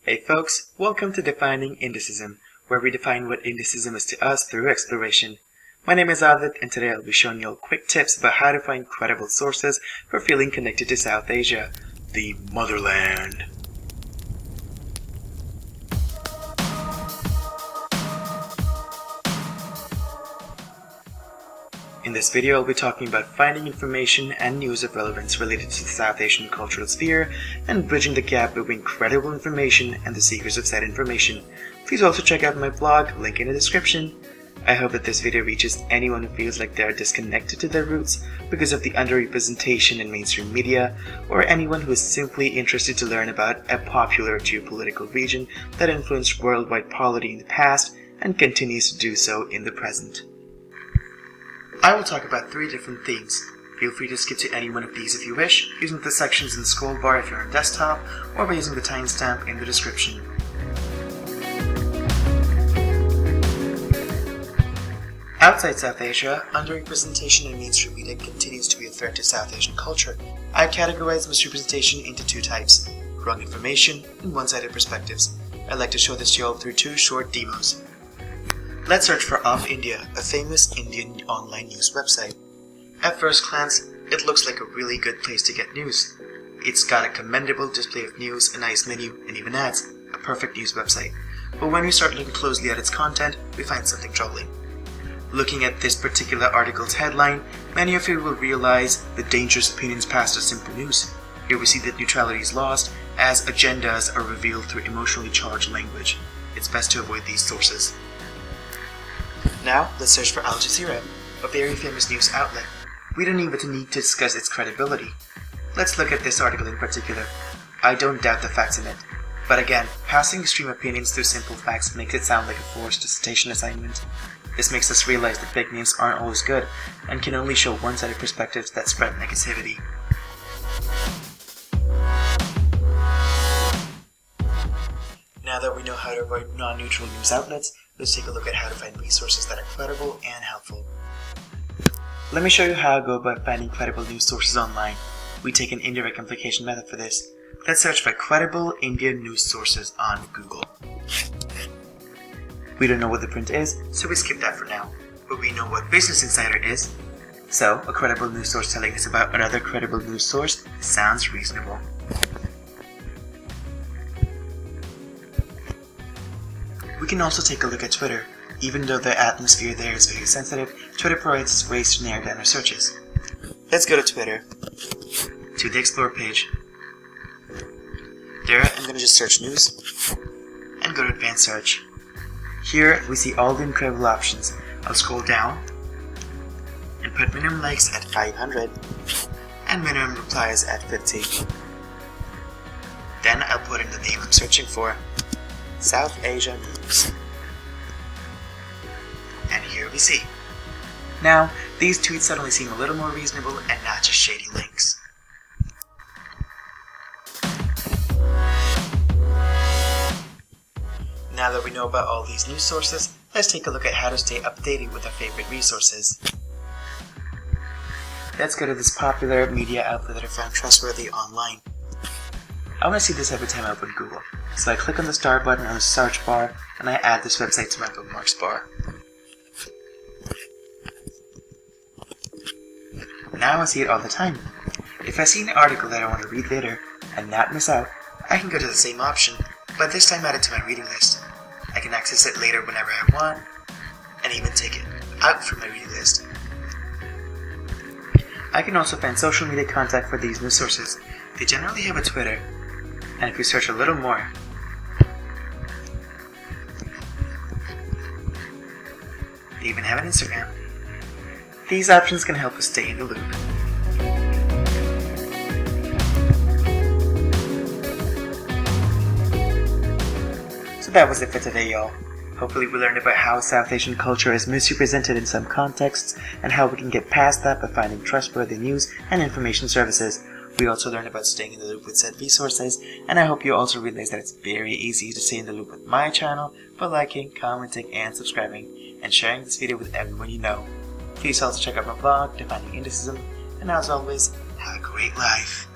Hey folks, welcome to Defining Indicism, where we define what Indicism is to us through exploration. My name is Adit, and today I'll be showing you all quick tips about how to find credible sources for feeling connected to South Asia, the motherland. In this video, I'll be talking about finding information and news of relevance related to the South Asian cultural sphere and bridging the gap between credible information and the seekers of said information. Please also check out my blog, link in the description. I hope that this video reaches anyone who feels like they are disconnected to their roots because of the underrepresentation in mainstream media, or anyone who is simply interested to learn about a popular geopolitical region that influenced worldwide polity in the past and continues to do so in the present. I will talk about 3 different themes. Feel free to skip to any one of these if you wish, using the sections in the scroll bar if you're on desktop, or by using the timestamp in the description. Outside South Asia, underrepresentation in mainstream media continues to be a threat to South Asian culture. I categorize misrepresentation into 2 types: wrong information and one-sided perspectives. I'd like to show this to you all through 2 short demos. Let's search for Off India, a famous Indian online news website. At first glance, it looks like a really good place to get news. It's got a commendable display of news, a nice menu, and even ads. A perfect news website. But when we start looking closely at its content, we find something troubling. Looking at this particular article's headline, many of you will realize the dangerous opinions passed as simple news. Here we see that neutrality is lost, as agendas are revealed through emotionally charged language. It's best to avoid these sources. Now, let's search for Al Jazeera, a very famous news outlet. We don't even need to discuss its credibility. Let's look at this article in particular. I don't doubt the facts in it. But again, passing extreme opinions through simple facts makes it sound like a forced citation assignment. This makes us realize that big names aren't always good, and can only show one-sided perspectives that spread negativity. Now that we know how to avoid non-neutral news outlets, let's take a look at how to find resources that are credible and helpful. Let me show you how I go about finding credible news sources online. We take an indirect implication method for this. Let's search for credible Indian news sources on Google. We don't know what the print is, so we skip that for now. But we know what Business Insider is. So, a credible news source telling us about another credible news source sounds reasonable. We can also take a look at Twitter. Even though the atmosphere there is very sensitive, Twitter provides us ways to narrow down our searches. Let's go to Twitter, to the Explore page. There, I'm going to just search news, and go to Advanced Search. Here, we see all the incredible options. I'll scroll down, and put minimum likes at 500, and minimum replies at 50. Then I'll put in the name I'm searching for. South Asia News. And here we see. Now, these tweets suddenly seem a little more reasonable and not just shady links. Now that we know about all these news sources, let's take a look at how to stay updated with our favorite resources. Let's go to this popular media outlet that I found trustworthy online. I want to see this every time I open Google, so I click on the star button on the search bar and I add this website to my bookmarks bar. Now I see it all the time. If I see an article that I want to read later and not miss out, I can go to the same option, but this time add it to my reading list. I can access it later whenever I want, and even take it out from my reading list. I can also find social media contact for these news sources. They generally have a Twitter, and if you search a little more, they even have an Instagram. These options can help us stay in the loop. So that was it for today, y'all. Hopefully we learned about how South Asian culture is misrepresented in some contexts, and how we can get past that by finding trustworthy news and information services. We also learned about staying in the loop with said resources, and I hope you also realize that it's very easy to stay in the loop with my channel by liking, commenting, and subscribing, and sharing this video with everyone you know. Please also check out my blog, Defining Indicism, and as always, have a great life.